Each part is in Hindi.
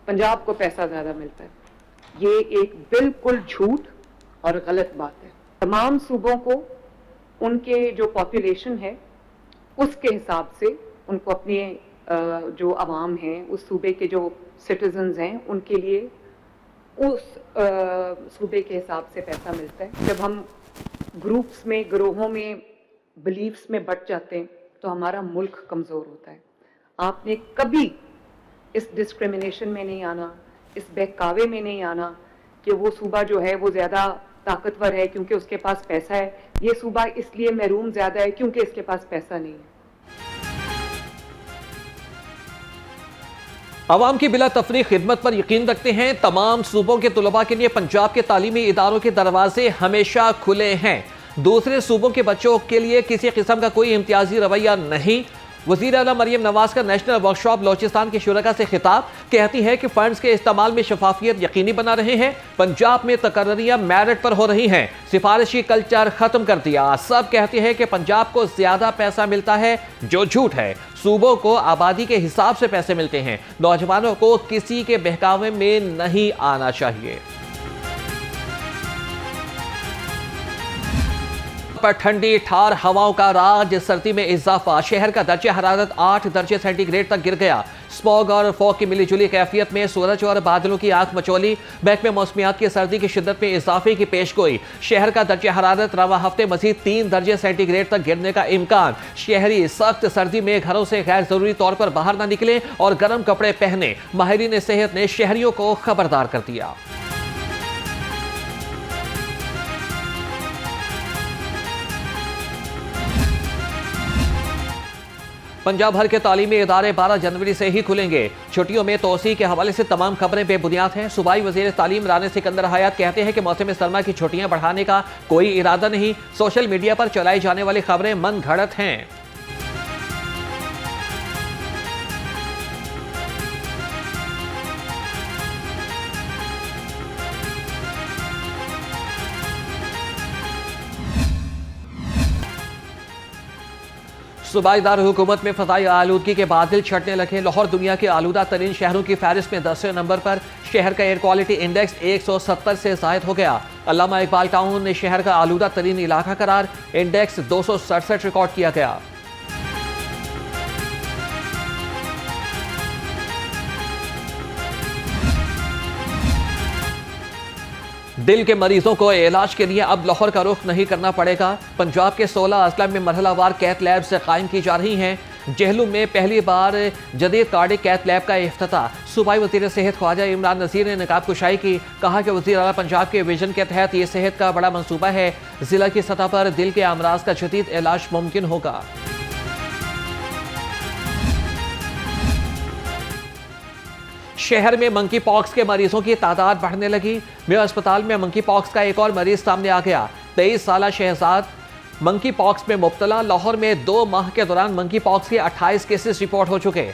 पंजाब को पैसा ज्यादा मिलता है। ये एक बिल्कुल झूठ और गलत बात है। तमाम सूबों को उनके जो पॉपुलेशन है उसके हिसाब से उनको अपने जो अवाम हैं, उस सूबे के जो सिटीजन्स हैं, उनके लिए उस सूबे के हिसाब से पैसा मिलता है। जब हम ग्रुप्स में, गिरोहों में, बिलीफ्स में बट जाते हैं तो हमारा मुल्क कमज़ोर होता है। आपने कभी इस डिस्क्रिमिनेशन में नहीं आना, इस बहकावे में नहीं आना कि वो सूबा जो है वो ज़्यादा ताकतवर है क्योंकि उसके पास पैसा है, ये सूबा इसलिए महरूम ज़्यादा है क्योंकि इसके पास पैसा नहीं है। अवाम की बिला तफरीक खिदमत पर यकीन रखते हैं। तमाम सूबों के तुलबा के लिए पंजाब के तालीमी इदारों के दरवाजे हमेशा खुले हैं। दूसरे सूबों के बच्चों के लिए किसी किस्म का कोई इम्तियाजी रवैया नहीं। वज़ीर आला मरियम नवाज का नेशनल वर्कशॉप बलोचिस्तान के शुरका से खिताब, कहती है कि फंड्स के इस्तेमाल में शफाफियत यकीनी बना रहे हैं। पंजाब में तकर्रियां मेरिट पर हो रही हैं, सिफारिशी कल्चर खत्म कर दिया। सब कहते हैं कि पंजाब को ज्यादा पैसा मिलता है, जो झूठ है। सूबों को आबादी के हिसाब से पैसे मिलते हैं। नौजवानों को किसी के बहकावे में नहीं आना चाहिए। पर ठंडी ठार हवाओं का राज, सर्दी में इजाफा। शहर का दर्जा हरारत 8 दर्जे सेंटीग्रेड तक गिर गया। स्मॉग और फॉग की मिलीजुली कैफियत में सूरज और बादलों की आंख मचोली। महकमे मौसमियात की सर्दी की शिद्दत में इजाफे की पेशगोई। शहर का दर्जा हरारत रवा हफ्ते मजीद 3 दर्जे सेंटीग्रेड तक गिरने का इम्कान। शहरी सख्त सर्दी में घरों से गैर जरूरी तौर पर बाहर ना निकले और गर्म कपड़े पहने। माहिरीन सेहत ने शहरियों को खबरदार कर दिया। पंजाब भर के तालीमी इदारे 12 जनवरी से ही खुलेंगे। छुट्टियों में तोसी के हवाले से तमाम खबरें बेबुनियाद हैं। सूबाई वजीर तालीम राना सिकंदर हयात कहते हैं कि मौसम सरमा की छुट्टियां बढ़ाने का कोई इरादा नहीं। सोशल मीडिया पर चलाई जाने वाली खबरें मन घड़त हैं। सूबाईदार हुकूमत में फ़ज़ाई आलूदगी के बादल छटने लगे। लाहौर दुनिया के आलूदा तरीन शहरों की फहरिस्त में 10वें नंबर पर। शहर का एयर क्वालिटी इंडेक्स 170 से ज़ायद हो गया। अल्लामा इकबाल टाउन ने शहर का आलूदा तरीन इलाका करार, इंडेक्स 267 रिकॉर्ड किया गया। दिल के मरीजों को इलाज के लिए अब लाहौर का रुख नहीं करना पड़ेगा। पंजाब के 16 अजला में मरहलावार कैथ लैब से कायम की जा रही हैं। जेहलूम में पहली बार जदीद कार्डिक कैथ लैब का इफ्तिताह। सूबाई वज़ीर सेहत ख्वाजा इमरान नज़ीर ने नकाब कुशाई की। कहा कि वज़ीर आला पंजाब के विजन के तहत ये सेहत का बड़ा मंसूबा है। जिला की सतह पर दिल के अमराज का जदीद इलाज मुमकिन होगा। शहर में मंकी पॉक्स के मरीजों की तादाद बढ़ने लगी। मेयो अस्पताल में मंकी पॉक्स का एक और मरीज सामने आ गया। 23 साला शहजाद मंकी पॉक्स में मुब्तला। लाहौर में 2 माह के दौरान मंकी पॉक्स के 28 केसेस रिपोर्ट हो चुके।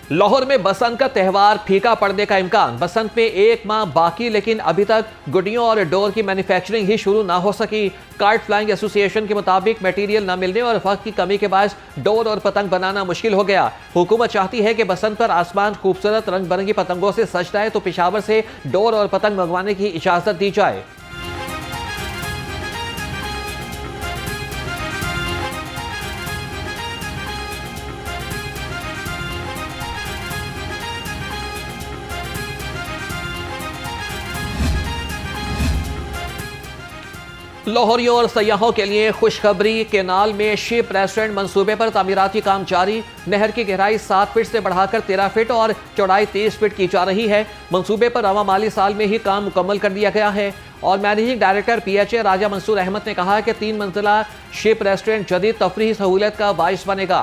लाहौर में बसंत का त्यौहार फीका पड़ने का इम्कान। बसंत में 1 माह बाकी, लेकिन अभी तक गुडियों और डोर की मैन्युफैक्चरिंग ही शुरू ना हो सकी। काइट फ्लाइंग एसोसिएशन के मुताबिक मटेरियल न मिलने और वक्त की कमी के बायस डोर और पतंग बनाना मुश्किल हो गया। हुकूमत चाहती है कि बसंत पर आसमान खूबसूरत रंग बिरंगी पतंगों से सज जाए, तो पेशावर से डोर और पतंग मंगवाने की इजाजत दी जाए। लाहौरियों और सयाहों के लिए खुशखबरी। केनाल में शिप रेस्टोरेंट मंसूबे पर तामीराती काम जारी। नहर की गहराई 7 फीट से बढ़ाकर 13 फीट और चौड़ाई 30 फीट की जा रही है। मंसूबे पर रवा माली साल में ही काम मुकम्मल कर दिया गया है। और मैनेजिंग डायरेक्टर PHA राजा मंसूर अहमद ने कहा कि 3 मंजिला शिप रेस्टोरेंट जदीद तफरीही सहूलत का बाइस बनेगा।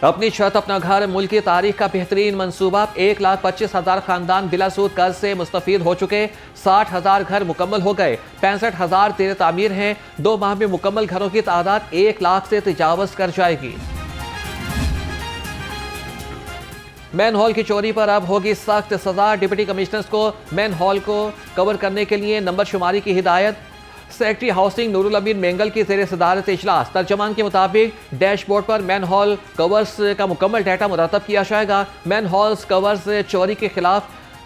अपनी छत अपना घर, मुल्क की तारीख का बेहतरीन मंसूबा। 1,25,000 खानदान बिला सूद कर्ज से मुस्तफीद हो चुके। 60,000 घर मुकम्मल हो गए। 65,000 तेरे तामीर हैं। 2 माह में मुकम्मल घरों की तादाद 1 लाख से तजावज कर जाएगी। मैन हॉल की चोरी पर अब होगी सख्त सजा। डिप्टी कमिश्नर्स को मैन हॉल को कवर करने के लिए नंबर शुमारी की हिदायत। सेक्रेटरी हाउसिंग नूरुल अमीन मेंगल की ज़ेर सदारत इजलास। तर्जमान के मुताबिक डैशबोर्ड पर मैन हॉल कवर्स का मुकम्मल डाटा मुरतब किया जाएगा। मैन हॉल्स कवर्स चोरी के खिलाफ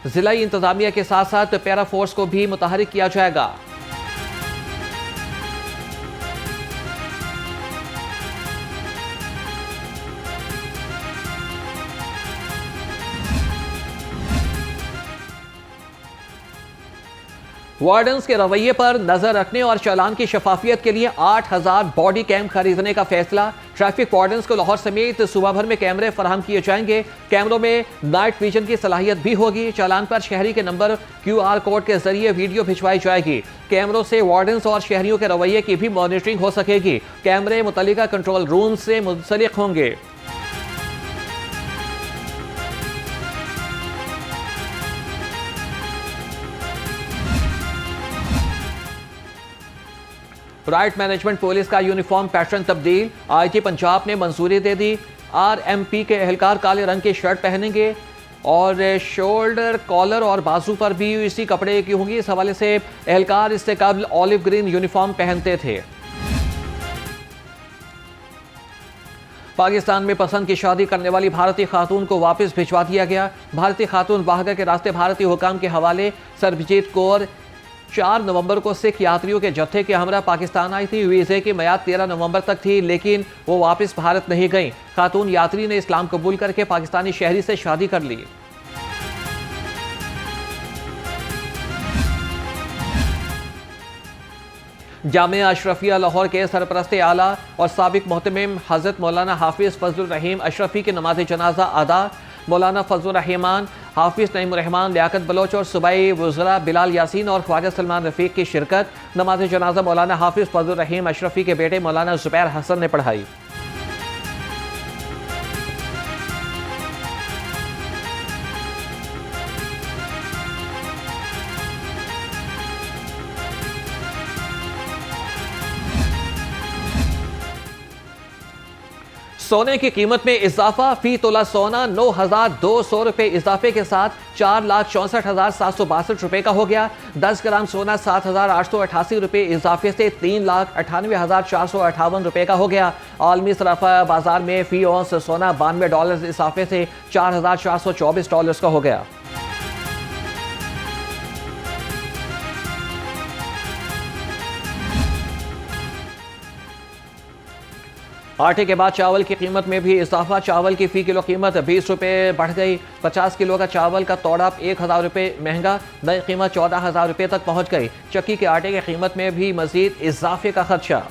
जिलाई इंतजामिया के साथ साथ पैरा फोर्स को भी मुतहरिक किया जाएगा। वार्डन्स के रवैये पर नजर रखने और चालान की शफाफियत के लिए 8000 बॉडी कैम खरीदने का फैसला। ट्रैफिक वार्डन्स को लाहौर समेत सूबा भर में कैमरे फराहम किए जाएंगे। कैमरों में नाइट विजन की सलाहियत भी होगी। चालान पर शहरी के नंबर QR कोड के जरिए वीडियो भिजवाई जाएगी। कैमरों से वार्डन्स और शहरियों के रवैये की भी मॉनिटरिंग हो सकेगी। कैमरे मुतल्लिका कंट्रोल रूम से मुंसलिक होंगे। राइट मैनेजमेंट पुलिस का यूनिफॉर्म पैटर्न तब्दील। IG पंजाब ने मंजूरी दे दी। RMP के एहलकार काले रंग की शर्ट पहनेंगे और शोल्डर कॉलर और बाजू पर भी इसी कपड़े की होंगी। इस हवाले से एहलकार इससे कबल ऑलिव ग्रीन यूनिफॉर्म पहनते थे। पाकिस्तान में पसंद की शादी करने वाली भारतीय खातून को वापस भिजवा दिया गया। भारतीय खातून बाहर के रास्ते भारतीय हुकाम के हवाले सरबजीत कौर 4 नवंबर को सिख यात्रियों के जत्थे के हमरा पाकिस्तान आई थी। वीज़े की मियाद 13 नवंबर तक थी, लेकिन वो वापस भारत नहीं गई। खातून यात्री ने इस्लाम कबूल करके पाकिस्तानी शहरी से शादी कर ली। जामिया अशरफिया लाहौर के सरपरस्त आला और साबिक मोहतमिम हज़रत मौलाना हाफिज़ फजलुर रहीम अशरफी की नमाज जनाजा अदा। मौलाना फजलुर रहमान, हाफिज़ नईम रहमान, लियाकत बलोच और सूबाई वज़रा बिलाल यासीन और ख्वाजा सलमान रफ़ीक की शिरकत। नमाज जनाजा मौलाना हाफिज़ फजलुर रहीम अशरफी के बेटे मौलाना ज़ुबैर हसन ने पढ़ाई। सोने की कीमत में इजाफा। फी तोला सोना 9,200 रुपए इजाफे के साथ 4,64,762 रुपए का हो गया। 10 ग्राम सोना 7,888 रुपए इजाफे से 3,98,458 रुपए का हो गया। आलमी सराफा बाजार में फी औंस सोना $92 इजाफे से $4,424 का हो गया। आटे के बाद चावल की कीमत में भी इजाफा। चावल की फी किलो कीमत 20 रुपये बढ़ गई। 50 किलो का चावल का तोड़ा 1,000 रुपये महंगा। नई कीमत 14,000 रुपये तक पहुंच गई। चक्की के आटे की कीमत में भी मजीद इजाफे का खदशा।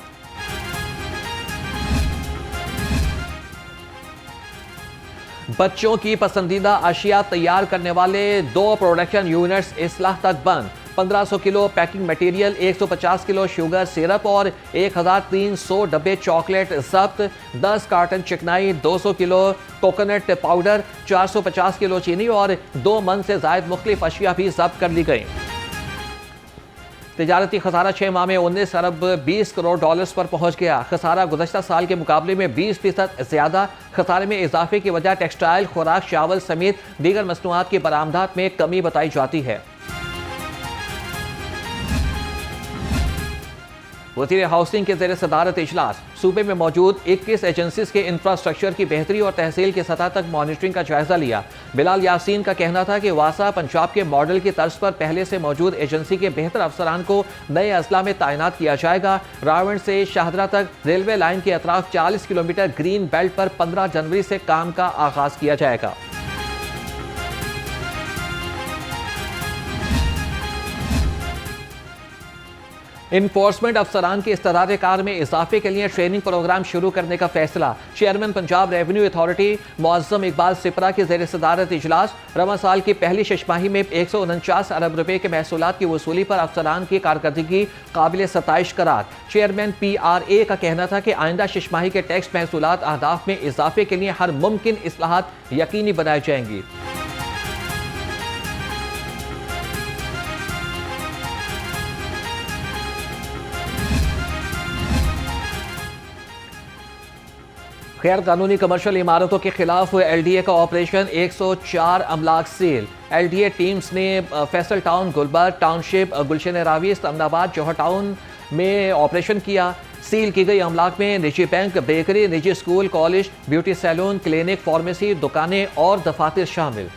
बच्चों की पसंदीदा अशिया तैयार करने वाले 2 प्रोडक्शन यूनिट्स इस्लाह तक बंद। 1500 kilo packing material, 150 kilo sugar syrup और 1300 डब्बे चॉकलेट जब्त। 10 कार्टन चिकनाई, 200 किलो कोकोनट पाउडर, 450 किलो चीनी और 2 मन से जायद मुख्तलिफ अशिया भी जब्त कर ली गई। तिजारती खसारा 6 माह में 19 अरब 20 करोड़ डॉलर्स पर पहुंच गया। खसारा गुज़श्ता साल के मुकाबले में 20% ज्यादा। खसारे में इजाफे की वजह टेक्सटाइल, खुराक, चावल समेत दीगर मसनूआत की बरामदात में कमी बताई जाती है। वज़ीर हाउसिंग के ज़ेर सदारत इजलास। सूबे में मौजूद 21 एजेंसीज के इंफ्रास्ट्रक्चर की बेहतरी और तहसील की सतह तक मॉनिटरिंग का जायजा लिया। बिलाल यासीन का कहना था कि वासा पंजाब के मॉडल की तर्ज पर पहले से मौजूद एजेंसी के बेहतर अफसरान को नए अजला में तैनात किया जाएगा। रावण से शाहदरा तक रेलवे लाइन के अतराफ 40 किलोमीटर ग्रीन बेल्ट पर 15 जनवरी से काम का आगाज किया जाएगा। इन्फोर्समेंट अफसरान के इस्तादाद कार में इजाफे के लिए ट्रेनिंग प्रोग्राम शुरू करने का फैसला। Chairman Punjab revenue authority Muazzam Iqbal Sipra की ज़ेर सदारत इजलास। रवा साल की पहली छमाही में 149 अरब रुपए के महसूलात की वसूली पर अफसरान की कारकर्दगी काबिल सताइश करार। चेयरमैन PRA का कहना था कि आइंदा छमाही के टैक्स महसूलात अहदाफ में इजाफे के लिए हर मुमकिन इस्लाहात यकीनी बनाई जाएंगी। गैर कानूनी कमर्शियल इमारतों के खिलाफ LDA का ऑपरेशन। 104 अमलाक सील। LDA टीम्स ने Faisal town, Gulberg township, Gulshan Ravi, Ahmedabad, Johar town, में ऑपरेशन किया। सील की गई अमलाक में निजी बैंक, बेकरी, निजी school, college, beauty salon, clinic, pharmacy, दुकानें और दफातर शामिल।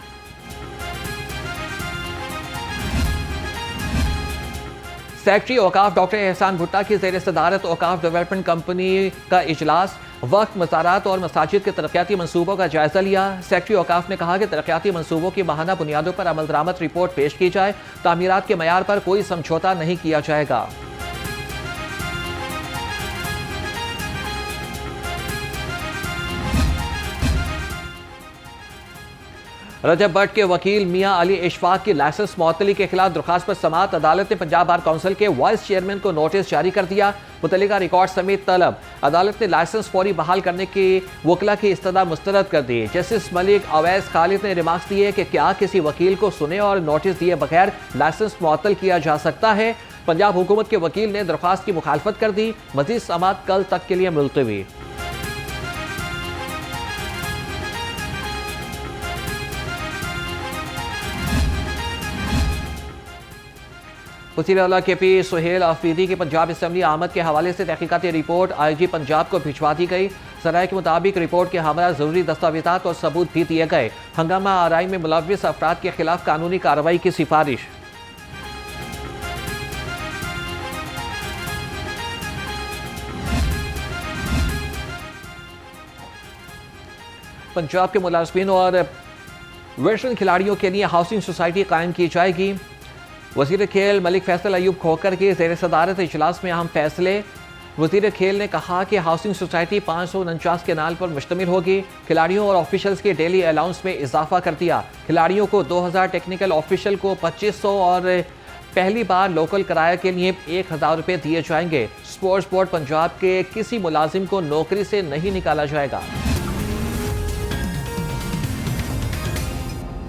सेक्रेटरी औकाफ डॉक्टर एहसान भुट्टा की ज़ेर सदारत औकाफ डेवलपमेंट कंपनी का इजलास वक्त, मज़ारात और मसाजिद के तरक्याती मनसूबों का जायजा लिया। सेक्रेटरी औकाफ ने कहा कि तरक्याती मनसूबों की माहाना बुनियादों पर अमल दरामद रिपोर्ट पेश की जाए। तामीरात के मयार पर कोई समझौता नहीं किया जाएगा। रजब भट्ट के वकील मियां अली इशफाक की लाइसेंस मुअत्तली के खिलाफ दरखास्त पर समाअत। अदालत ने पंजाब बार काउंसिल के वाइस चेयरमैन को नोटिस जारी कर दिया। मुतल्लिका रिकॉर्ड समेत तलब। अदालत ने लाइसेंस फौरी बहाल करने की वकला की इस्तदा मुस्तरद कर दी। जस्टिस मलिक अवैस खालिद ने रिमार्क्स दिए कि क्या किसी वकील को सुने और नोटिस दिए बगैर लाइसेंस मुअत्तल किया जा सकता है। पंजाब हुकूमत के वकील ने दरख्वास्त की मुखालफत कर दी। मजीद समाअत कल तक के लिए मुलतवी। वज़ीर आला के पी सुहेल अफरीदी की पंजाब असम्बली आमद के हवाले से तहकीकाती रिपोर्ट IG पंजाब को भिजवा दी गई। सराय के मुताबिक रिपोर्ट के हमरा जरूरी दस्तावेजात और सबूत भी दिए गए। हंगामा आराई में मुलव्विस अफराद के खिलाफ कानूनी कार्रवाई की सिफारिश। पंजाब के मुलाजमीन और वेटरन खिलाड़ियों के लिए हाउसिंग सोसाइटी कायम की जाएगी। वज़ीर खेल मलिक फैसल अयूब खोकर की ज़ेर सदारत इजलास में अहम फैसले। वज़ीर खेल ने कहा कि हाउसिंग सोसाइटी 549 केनाल पर मुश्तमिल होगी। खिलाड़ियों और ऑफिशल्स के डेली अलाउंस में इजाफा कर दिया। खिलाड़ियों को 2000, टेक्निकल ऑफिशियल को 2500 और पहली बार लोकल किराए के लिए 1000 रुपये दिए जाएंगे। स्पोर्ट्स बोर्ड पंजाब के किसी मुलाजिम को नौकरी से नहीं निकाला जाएगा।